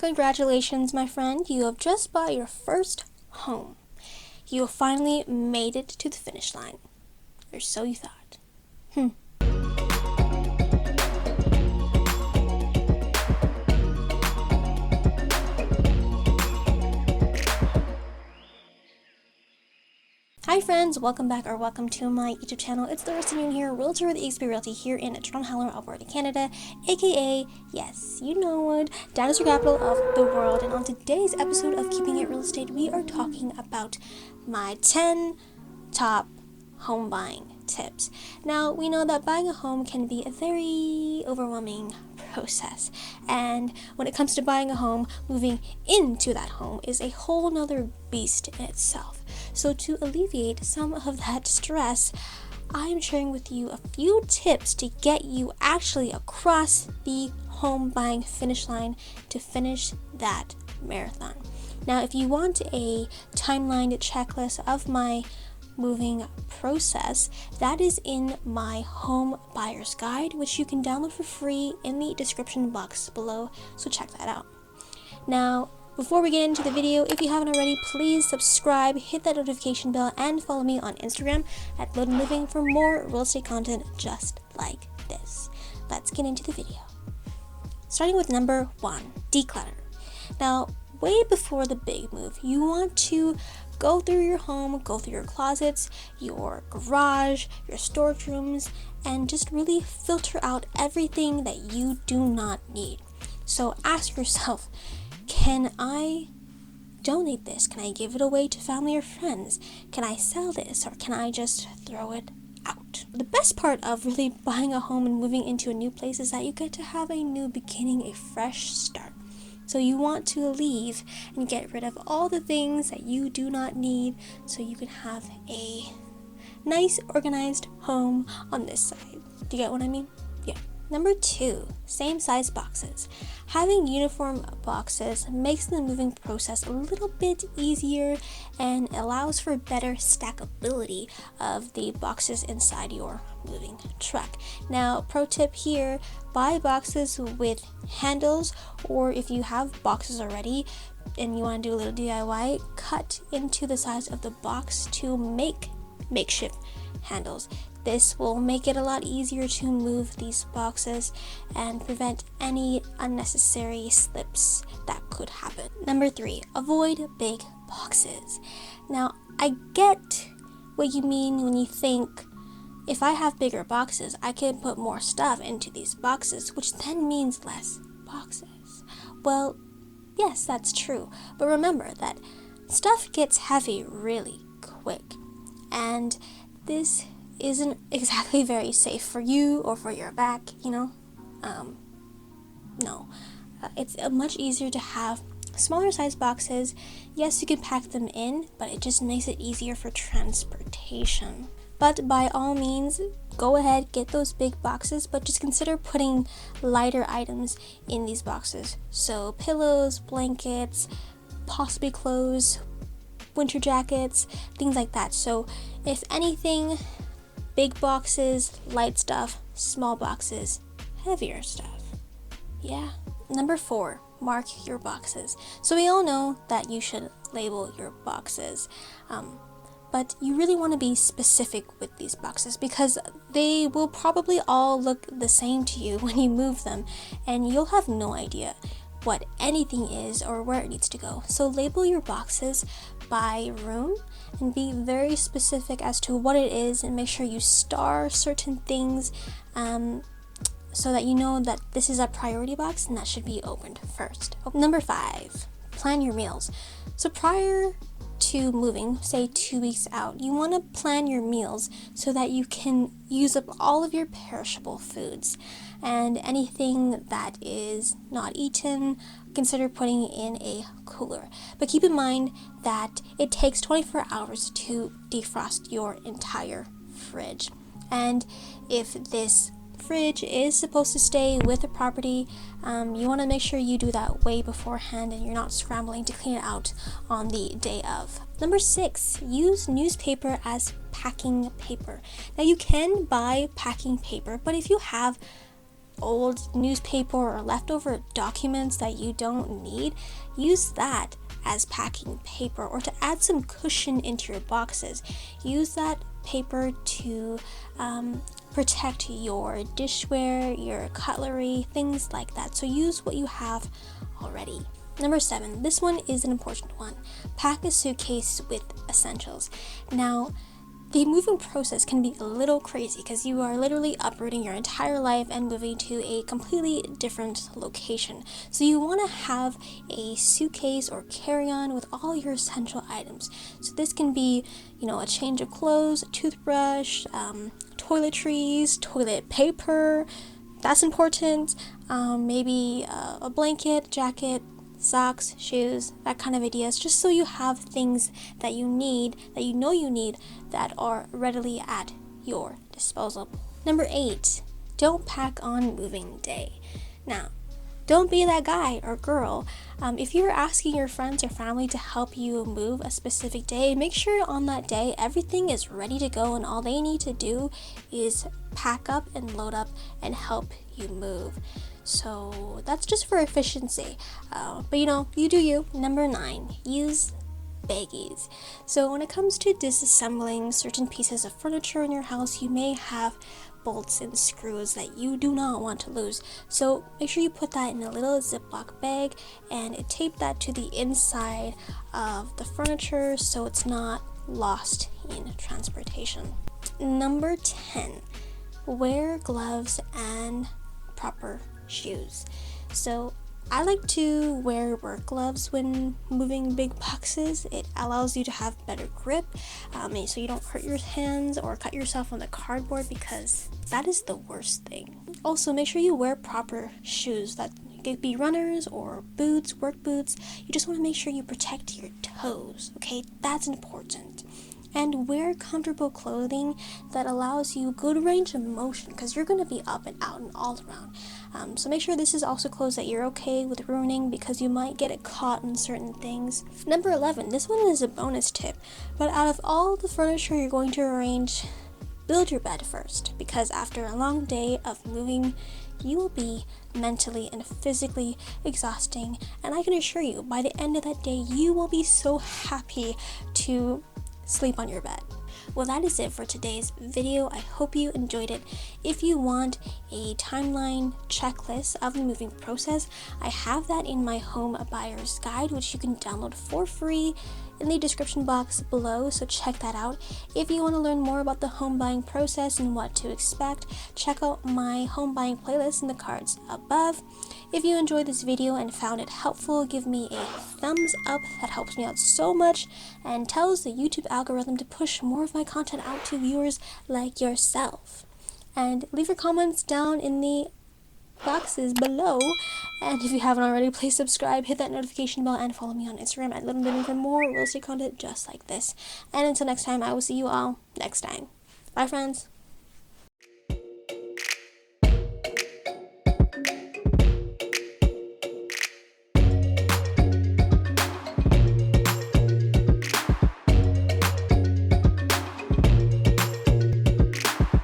Congratulations, my friend. You have just bought your first home. You have finally made it to the finish line. Or so you thought. Hi friends, welcome back or welcome to my YouTube channel. It's the Union here, realtor with eXp Realty here in Drumheller, Alberta, Canada, aka, yes, you know it, dinosaur capital of the world. And on today's episode of Keeping It Real Estate, we are talking about my 10 top home buying tips. Now, we know that buying a home can be a very overwhelming process, and when it comes to buying a home, moving into that home is a whole nother beast in itself. So to alleviate some of that stress, I am sharing with you a few tips to get you actually across the home buying finish line to finish that marathon. Now, if you want a timelined checklist of my moving process, that is in my home buyer's guide, which you can download for free in the description box below, so check that out. Now, before we get into the video, if you haven't already, please subscribe, hit that notification bell, and follow me on Instagram at Loden Living for more real estate content just like this. Let's get into the video. Starting with number 1, declutter. Now, way before the big move, you want to go through your home, go through your closets, your garage, your storage rooms, and just really filter out everything that you do not need. So ask yourself, can I donate this? Can I give it away to family or friends? Can I sell this, or can I just throw it out? The best part of really buying a home and moving into a new place is that you get to have a new beginning, a fresh start. So you want to leave and get rid of all the things that you do not need so you can have a nice organized home on this side. Do you get what I mean? Yeah. Number 2, same size boxes. Having uniform boxes makes the moving process a little bit easier and allows for better stackability of the boxes inside your moving truck. Now, pro tip here, buy boxes with handles, or if you have boxes already and you want to do a little DIY, cut into the size of the box to make makeshift handles. This will make it a lot easier to move these boxes and prevent any unnecessary slips that could happen. Number 3, avoid big boxes. Now, I get what you mean when you think, if I have bigger boxes, I can put more stuff into these boxes, which then means less boxes. Well, yes, that's true, but remember that stuff gets heavy really quick, and this isn't exactly very safe for you or for your back, you know? No. It's much easier to have smaller size boxes. Yes, you can pack them in, but it just makes it easier for transportation. But by all means, go ahead, get those big boxes, but just consider putting lighter items in these boxes. So pillows, blankets, possibly clothes, winter jackets, things like that. So if anything, big boxes, light stuff, small boxes, heavier stuff. Yeah. Number 4, mark your boxes. So we all know that you should label your boxes, but you really want to be specific with these boxes because they will probably all look the same to you when you move them, and you'll have no idea what anything is or where it needs to go. So label your boxes by room and be very specific as to what it is, and make sure you star certain things so that you know that this is a priority box and that should be opened first. Number 5, plan your meals. So prior to moving, say 2 weeks out, you want to plan your meals so that you can use up all of your perishable foods, and anything that is not eaten, consider putting in a cooler. But keep in mind that it takes 24 hours to defrost your entire fridge, and if this fridge is supposed to stay with the property, you want to make sure you do that way beforehand and you're not scrambling to clean it out on the day of. Number 6, use newspaper as packing paper. Now, you can buy packing paper, but if you have old newspaper or leftover documents that you don't need, use that as packing paper, or to add some cushion into your boxes. Use that paper to protect your dishware, your cutlery, things like that. So use what you have already. Number 7, this one is an important one. Pack a suitcase with essentials. Now, the moving process can be a little crazy because you are literally uprooting your entire life and moving to a completely different location. So you want to have a suitcase or carry-on with all your essential items. So this can be, a change of clothes, a toothbrush, toiletries, toilet paper. That's important. Maybe a blanket, jacket, socks, shoes, that kind of ideas, just so you have things that you need, that you know you need, that are readily at your disposal. Number 8, don't pack on moving day. Now, don't be that guy or girl. If you're asking your friends or family to help you move a specific day, make sure on that day everything is ready to go and all they need to do is pack up and load up and help you move. So that's just for efficiency. But you do you. Number 9, use baggies. So when it comes to disassembling certain pieces of furniture in your house, you may have bolts and screws that you do not want to lose. So make sure you put that in a little Ziploc bag and tape that to the inside of the furniture so it's not lost in transportation. Number 10, wear gloves and proper shoes. So I like to wear work gloves when moving big boxes. It allows you to have better grip, so you don't hurt your hands or cut yourself on the cardboard, because that is the worst thing. Also, make sure you wear proper shoes. That could be runners or boots, work boots. You just want to make sure you protect your toes, okay? That's important. And wear comfortable clothing that allows you good range of motion, because you're going to be up and out and all around. So make sure this is also clothes that you're okay with ruining, because you might get it caught in certain things. Number 11, this one is a bonus tip, but out of all the furniture you're going to arrange, build your bed first, because after a long day of moving, you will be mentally and physically exhausting, and I can assure you, by the end of that day, you will be so happy to sleep on your bed. Well, that is it for today's video. I hope you enjoyed it. If you want a timeline checklist of the moving process, I have that in my home buyer's guide, which you can download for free in the description box below, so check that out. If you want to learn more about the home buying process and what to expect, check out my home buying playlist in the cards above. If you enjoyed this video and found it helpful, give me a thumbs up. That helps me out so much and tells the YouTube algorithm to push more of my content out to viewers like yourself. And leave your comments down in the boxes below, and if you haven't already, please subscribe, hit that notification bell, and follow me on Instagram at Loden for more real estate content just like this. And until next time, I will see you all next time. Bye, friends.